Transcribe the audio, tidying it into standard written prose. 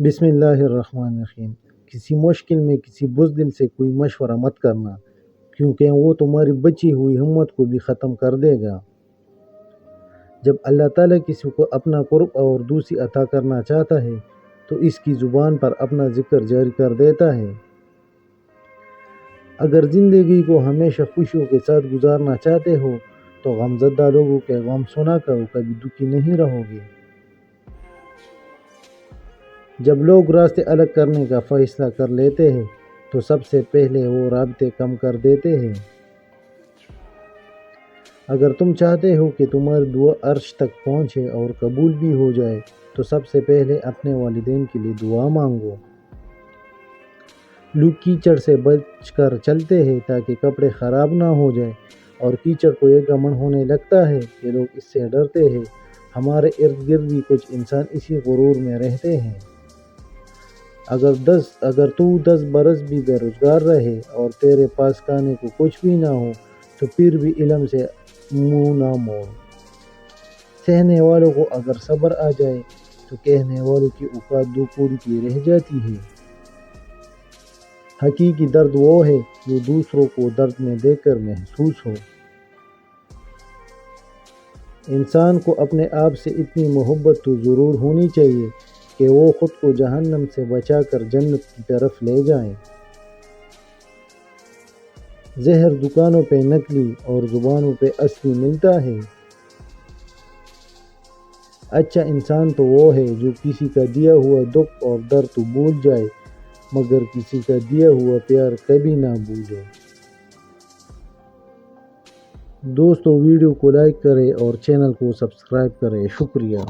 بسم اللہ الرحمن الرحیم۔ کسی مشکل میں کسی بزدل سے کوئی مشورہ مت کرنا، کیونکہ وہ تمہاری بچی ہوئی ہمت کو بھی ختم کر دے گا۔ جب اللہ تعالیٰ کسی کو اپنا قرب اور دوستی عطا کرنا چاہتا ہے تو اس کی زبان پر اپنا ذکر جاری کر دیتا ہے۔ اگر زندگی کو ہمیشہ خوشیوں کے ساتھ گزارنا چاہتے ہو تو غمزدہ لوگوں کے غم سنا کر کبھی دکھی نہیں رہو گے۔ جب لوگ راستے الگ کرنے کا فیصلہ کر لیتے ہیں تو سب سے پہلے وہ رابطے کم کر دیتے ہیں۔ اگر تم چاہتے ہو کہ تمہاری دعا عرش تک پہنچے اور قبول بھی ہو جائے تو سب سے پہلے اپنے والدین کے لیے دعا مانگو۔ لوگ کیچڑ سے بچ کر چلتے ہیں تاکہ کپڑے خراب نہ ہو جائیں، اور کیچڑ کو یہ گمان ہونے لگتا ہے کہ لوگ اس سے ڈرتے ہیں۔ ہمارے ارد گرد بھی کچھ انسان اسی غرور میں رہتے ہیں۔ اگر تو 10 برس بھی بے روزگار رہے اور تیرے پاس کھانے کو کچھ بھی نہ ہو تو پھر بھی علم سے منہ نہ موڑ۔ سہنے والوں کو اگر صبر آ جائے تو کہنے والوں کی اوقات 2 کوڑی کی رہ جاتی ہے۔ حقیقی درد وہ ہے جو دوسروں کو درد میں دیکھ کر محسوس ہو۔ انسان کو اپنے آپ سے اتنی محبت تو ضرور ہونی چاہیے کہ وہ خود کو جہنم سے بچا کر جنت کی طرف لے جائیں۔ زہر دکانوں پہ نکلی اور زبانوں پہ اصلی ملتا ہے۔ اچھا انسان تو وہ ہے جو کسی کا دیا ہوا دکھ اور درد تو بھول جائے مگر کسی کا دیا ہوا پیار کبھی نہ بھولے۔ دوستو، ویڈیو کو لائک کریں اور چینل کو سبسکرائب کریں۔ شکریہ۔